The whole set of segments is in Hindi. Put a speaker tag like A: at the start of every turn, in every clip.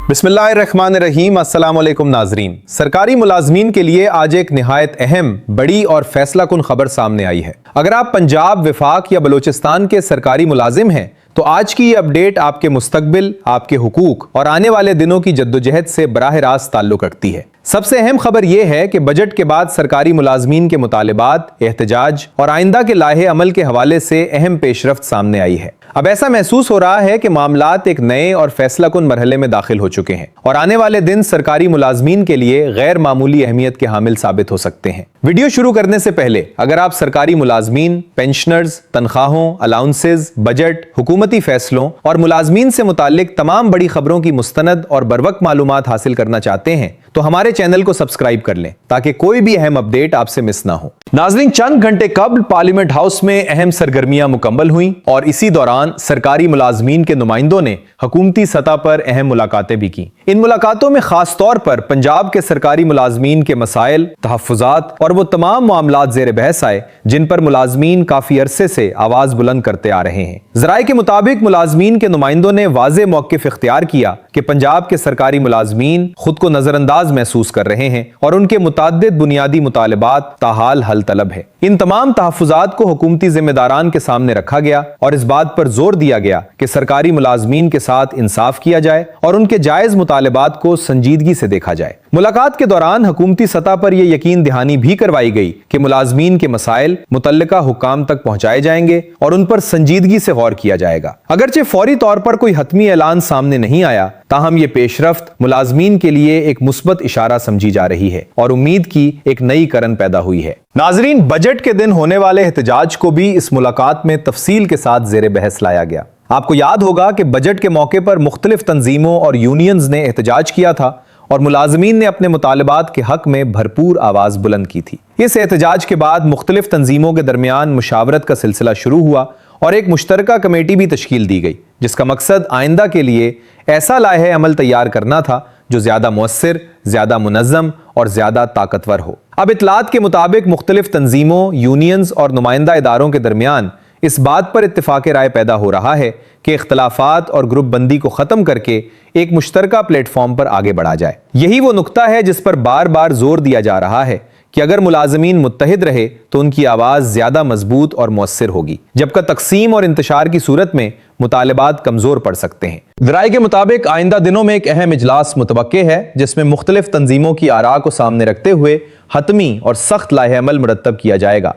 A: बिस्मिल्लाहिर्रहमानिर्रहीम। अस्सलाम वालेकुम नाजरीन। सरकारी मुलाजमीन के लिए आज एक निहायत अहम, बड़ी और फैसला कुन खबर सामने आई है। अगर आप पंजाब, विफाक या बलूचिस्तान के सरकारी मुलाजिम हैं तो आज की ये अपडेट आपके मुस्तकबिल, आपके हुकूक और आने वाले दिनों की जद्दोजहद से बराह रास्त ताल्लुक रखती है। सबसे अहम खबर यह है कि बजट के बाद सरकारी मुलाजमीन के मुतालिबात, एहतजाज और आइंदा के लाहे अमल के हवाले से अहम पेशरफ्त सामने आई है। अब ऐसा महसूस हो रहा है कि मामलात एक नए और फैसला कुन मरहले में दाखिल हो चुके हैं और आने वाले दिन सरकारी मुलाजमीन के लिए गैर मामूली अहमियत के हामिल साबित हो सकते हैं। वीडियो शुरू करने से पहले अगर आप सरकारी मुलाजमीन, पेंशनर्स, तनख्वाहों, अलाउंसेज, बजट, हुकूमती फैसलों और मुलाजमीन से मुताल्लिक तमाम बड़ी खबरों की मुस्तनद और बरवक्त मालूमात हासिल करना चाहते हैं तो हमारे चैनल को सब्सक्राइब कर लें ताकि कोई भी अहम अपडेट आपसे मिस ना हो। नाज़रीन, चंद घंटे कबल पार्लियामेंट हाउस में अहम सरगर्मियां मुकम्मल हुई और इसी दौरान सरकारी मुलाजमीन के नुमाइंदों ने हुकूमती सतह पर अहम मुलाकातें भी की। इन मुलाकातों में खास तौर पर पंजाब के सरकारी मुलाजमीन के मसाइल, तहफ़्फ़ुज़ात और वो तमाम मामलात ज़ेर बहस आए जिन पर मुलाजमीन काफी अरसे से आवाज बुलंद करते आ रहे हैं। ज़राए के मुताबिक मुलाजमीन के नुमाइंदों ने वाज़ेह मौक़िफ़ इख्तियार किया कि पंजाब के सरकारी मुलाजमीन खुद को नजरअंदाज महसूस कर रहे हैं और उनके मुताद्दिद बुनियादी मुतालिबात ताहाल हल तलब है। इन तमाम तहफ़्फ़ुज़ात को हुकूमती जिम्मेदारान के सामने रखा गया और इस बात पर जोर दिया गया कि सरकारी मुलाजमीन के साथ इंसाफ किया जाए और उनके जायज मुतालिबात को संजीदगी से देखा जाए। मुलाकात के दौरान हुकूमती सतह पर यह यकीन दहानी भी करवाई गई कि मुलाजमीन के मसाइल मुतल्लिका हुक्काम तक पहुंचाए जाएंगे और उन पर संजीदगी से गौर किया जाएगा। अगरचे फौरी तौर पर कोई हतमी ऐलान सामने नहीं आया, ताहम ये पेशरफ्त मुलाजमीन के लिए एक मुस्बत इशारा समझी जा रही है और उम्मीद की एक नई करन पैदा हुई है। नाजरीन, बजट के दिन होने वाले एहतजाज को भी इस मुलाकात में तफसील के साथ जेर बहस लाया गया। आपको याद होगा कि बजट के मौके पर मुख्तलिफ तंजीमों और यूनियंस ने एहतजाज किया था और मुलाजमीन ने अपने मुतालिबात के हक में भरपूर आवाज बुलंद की थी। इस एहतजाज के बाद मुख्तलिफ तंजीमों के दरमियान मुशावरत का सिलसिला शुरू हुआ और एक मुश्तरका कमेटी भी तश्कील दी गई जिसका मकसद आइंदा के लिए ऐसा लाहे अमल तैयार करना था जो ज्यादा मुअस्सिर, ज्यादा मुनज़्ज़म और ज्यादा ताकतवर हो। अब इत्तलात के मुताबिक मुख्तलिफ तंजीमों, यूनियंस और नुमाइंदा इदारों के दरमियान इस बात पर इत्तिफाक राय पैदा हो रहा है कि इख्तलाफात और ग्रुप बंदी को खत्म करके एक मुश्तरका प्लेटफॉर्म पर आगे बढ़ा जाए। यही वो नुक्ता है जिस पर बार बार जोर दिया जा रहा है कि अगर मुलाजमीन मुत्तहिद रहे तो उनकी आवाज ज्यादा मजबूत और मुअस्सिर होगी, जबकि तकसीम और इंतशार की सूरत में मुतालिबात कमजोर पड़ सकते हैं। ज़राए के मुताबिक आइंदा दिनों में एक अहम इजलास मुतवक्के है जिसमें मुख्तलिफ तंजीमों की आरा को सामने रखते हुए हतमी और सख्त लाहे अमल मुरतब किया जाएगा।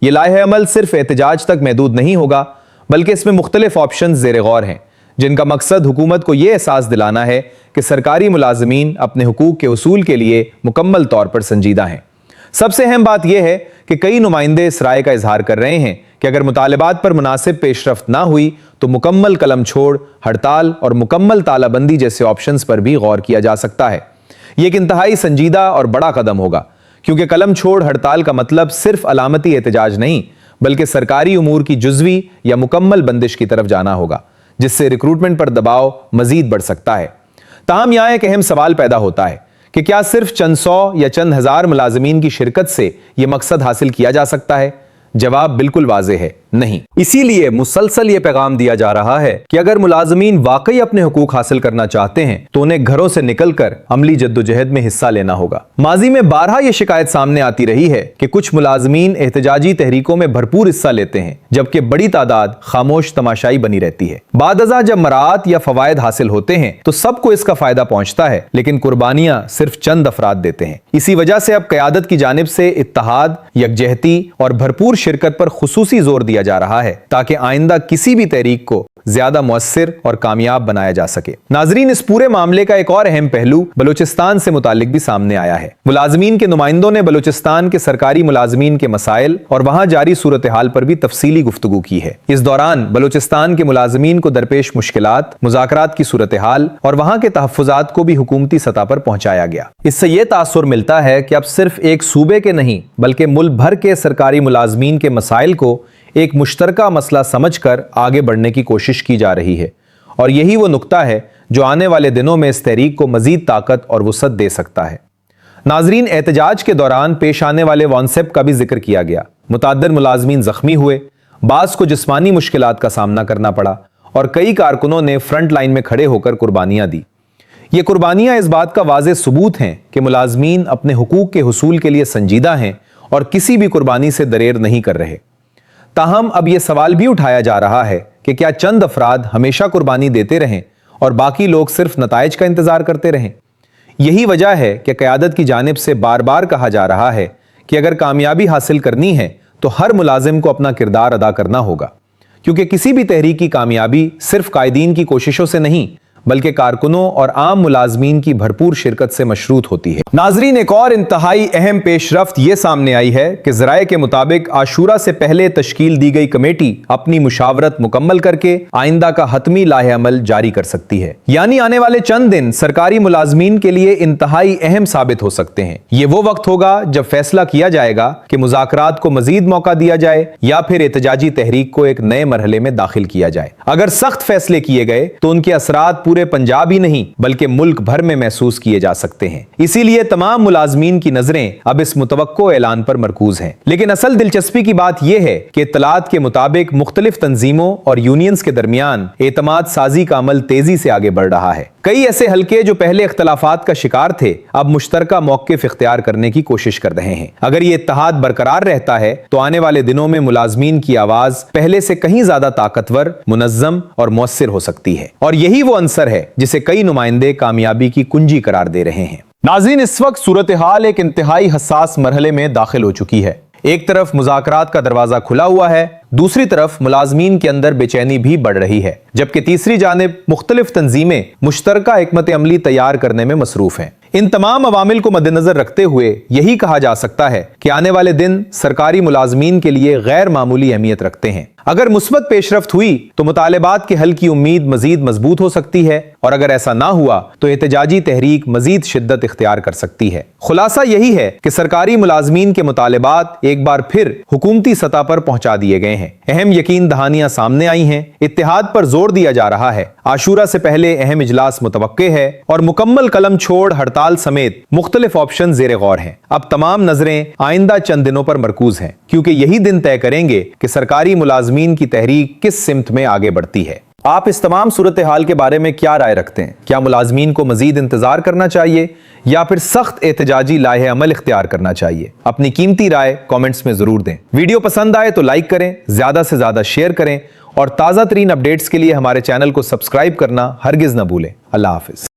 A: ये लाहे अमल सिर्फ एहतजाज तक महदूद नहीं होगा बल्कि इसमें मुख्तलिफ ऑप्शन ज़ेर गौर हैं जिनका मकसद हुकूमत को यह एहसास दिलाना है कि सरकारी मुलाजमीन अपने हुकूक के उसूल के लिए मुकम्मल तौर पर संजीदा हैं। सबसे अहम बात यह है कि कई नुमाइंदे इस राय का इजहार कर रहे हैं कि अगर मुतालिबात पर मुनासिब पेशरफ्त ना हुई तो मुकम्मल कलम छोड़, हड़ताल और मुकम्मल तालाबंदी जैसे ऑप्शंस पर भी गौर किया जा सकता है। यह एक इंतहाई संजीदा और बड़ा कदम होगा क्योंकि कलम छोड़ हड़ताल का मतलब सिर्फ अलामती एहतजाज नहीं बल्कि सरकारी उमूर की जुज़वी या मुकम्मल बंदिश की तरफ जाना होगा जिससे रिक्रूटमेंट पर दबाव मजीद बढ़ सकता है। ताहम यहाँ एक अहम सवाल पैदा होता है कि क्या सिर्फ चंद सौ या चंद हजार मुलाजमीन की शिरकत से यह मकसद हासिल किया जा सकता है? जवाब बिल्कुल वाज़ेह है, नहीं। इसीलिए मुसलसल ये पैगाम दिया जा रहा है कि अगर मुलाजमीन वाकई अपने हुकूक हासिल करना चाहते हैं तो उन्हें घरों से निकलकर अमली जद्दोजहद में हिस्सा लेना होगा। माजी में बारहा यह शिकायत सामने आती रही है कि कुछ मुलाजमीन एहतजाजी तहरीकों में भरपूर हिस्सा लेते हैं जबकि बड़ी तादाद खामोश तमाशाई बनी रहती है। बादअज़ा जब मरात या फवायद हासिल होते हैं तो सबको इसका फायदा पहुंचता है लेकिन कुर्बानियां सिर्फ चंद अफराद देते हैं। इसी वजह से अब क़यादत की जानिब से इत्तेहाद, यकजहती और भरपूर शिरकत पर खुसूसी जोर दिया जा रहा है ताकि आइंदा किसी भी तहरीक को ज्यादा मुअस्सिर और कामयाब बनाया जा सके। नाजरीन, इस पूरे मामले का एक और अहम पहलू बलूचिस्तान से मुतालिक भी सामने आया है। मुलाजमीन के नुमाइंदों ने बलूचिस्तान के सरकारी मुलाजमीन के मसाइल और वहां जारी सूरत हाल पर भी तफसीली गुफ्तगू की है। इस दौरान बलूचिस्तान के मुलाजमीन को दरपेश मुश्किलात, मुज़ाकरात की सूरत हाल और वहां के तहफ़्फ़ुज़ात को भी हुकूमती सतह पर पहुंचाया गया। इससे यह तासुर मिलता है कि अब सिर्फ एक सूबे के नहीं बल्कि मुल्क भर के सरकारी मुलाजमीन के मसाइल को एक मुश्तरका मसला समझकर आगे बढ़ने की कोशिश की जा रही है और यही वो नुक्ता है जो आने वाले दिनों में इस तहरीक को मजीद ताकत और वुसअत दे सकता है। नाजरीन, एहतजाज के दौरान पेश आने वाले वांसेप का भी जिक्र किया गया। मुताद्दिद मुलाजमीन जख्मी हुए, बाज़ को जिस्मानी मुश्किलात का सामना करना पड़ा और कई कारकुनों ने फ्रंट लाइन में खड़े होकर कुर्बानियां दी। ये कुर्बानियां इस बात का वाज़ेह सबूत हैं कि मुलाजमीन अपने हुकूक के हुसूल के लिए संजीदा हैं और किसी भी कुर्बानी से दरेर नहीं कर रहे। ताहम अब यह सवाल भी उठाया जा रहा है कि क्या चंद अफराद हमेशा कुर्बानी देते रहें और बाकी लोग सिर्फ नताइज का इंतजार करते रहें। यही वजह है कि क़यादत की जानिब से बार बार कहा जा रहा है कि अगर कामयाबी हासिल करनी है तो हर मुलाजिम को अपना किरदार अदा करना होगा, क्योंकि किसी भी तहरीक की कामयाबी सिर्फ कायदीन की कोशिशों से नहीं बल्कि कारकुनों और आम मुलाजमीन की भरपूर शिरकत से मशरूत होती है। नाजरीन, एक और इंतहाई अहम पेशरफ्त यह सामने आई है कि ज़राए के मुताबिक आशूरा से पहले तश्कील दी गई कमेटी अपनी मुशावरत मुकम्मल करके आइंदा का हतमी लाहे अमल जारी कर सकती है। यानी आने वाले चंद दिन सरकारी मुलाजमीन के लिए इंतहाई अहम साबित हो सकते हैं। ये वो वक्त होगा जब फैसला किया जाएगा कि मुज़ाकरात को मजीद मौका दिया जाए या फिर एहतजाजी तहरीक को एक नए मरहले में दाखिल किया जाए। अगर सख्त फैसले किए गए तो उनके असरात पूरे पंजाब ही नहीं बल्कि मुल्क भर में महसूस किए जा सकते हैं। इसीलिए तमाम मुलाजमीन की नजरें अब इस मुतवक्को ऐलान पर मरकूज हैं। लेकिन असल दिलचस्पी की बात यह है कि इत्तलात के मुताबिक मुख्तलिफ तंजीमों और यूनियंस के दरमियान एतमाद साजी का अमल तेजी से आगे बढ़ रहा है। कई ऐसे हलके जो पहले इख्तलाफात का शिकार थे अब मुश्तरका मौक़िफ़ इख्तियार करने की कोशिश कर रहे हैं। अगर ये इत्तेहाद बरकरार रहता है तो आने वाले दिनों में मुलाजमीन की आवाज पहले से कहीं ज्यादा ताकतवर, मुनज़्ज़म और मुअस्सिर हो सकती है, और यही वो अंसर है जिसे कई नुमाइंदे कामयाबी की कुंजी करार दे रहे हैं। नाज़रीन, इस वक्त सूरत हाल एक इंतहाई हसास मरहले में दाखिल हो चुकी है। एक तरफ मुज़ाकरात का दरवाजा खुला हुआ है, दूसरी तरफ मुलाजमीन के अंदर बेचैनी भी बढ़ रही है, जबकि तीसरी जानिब मुख्तलिफ तंजीमें मुश्तरका हिकमत अमली तैयार करने में मसरूफ हैं। इन तमाम अवामिल को मद्देनजर रखते हुए यही कहा जा सकता है कि आने वाले दिन सरकारी मुलाजमीन के लिए गैर मामूली अहमियत रखते हैं। अगर मुस्बत पेशरफ्त हुई तो मुतालिबात के हल की उम्मीद मजीद मजबूत हो सकती है, और अगर ऐसा ना हुआ तो एहतजाजी तहरीक मजीद शिद्दत इख्तियार कर सकती है। खुलासा यही है कि सरकारी मुलाजमीन के मुतालिबात एक बार फिर हुकूमती सतह पर पहुंचा दिए गए हैं। अहम यकीन दहानियां सामने आई हैं, इत्तेहाद पर जोर दिया जा रहा है, आशूरा से पहले अहम इजलास मुतवक्के है और मुकम्मल कलम छोड़ हड़ताल समेत मुख्तलिफ ऑप्शन ज़ेरे गौर हैं। अब तमाम नजरें आइंदा चंद दिनों पर मरकूज हैं, क्योंकि यही दिन तय करेंगे कि सरकारी मुलाजमीन की तहरीक किस सिमत में आगे बढ़ती है। आप इस तमाम सूरत हाल के बारे में क्या राय रखते हैं? क्या मुलाजमीन को मजीद इंतजार करना चाहिए या फिर सख्त एहतजाजी लाहे अमल इख्तियार करना चाहिए? अपनी कीमती राय कमेंट्स में जरूर दें। वीडियो पसंद आए तो लाइक करें, ज्यादा से ज्यादा शेयर करें और ताज़ा तरीन अपडेट्स के लिए हमारे चैनल को सब्सक्राइब करना हरगिज न भूलें। अल्लाह हाफिज।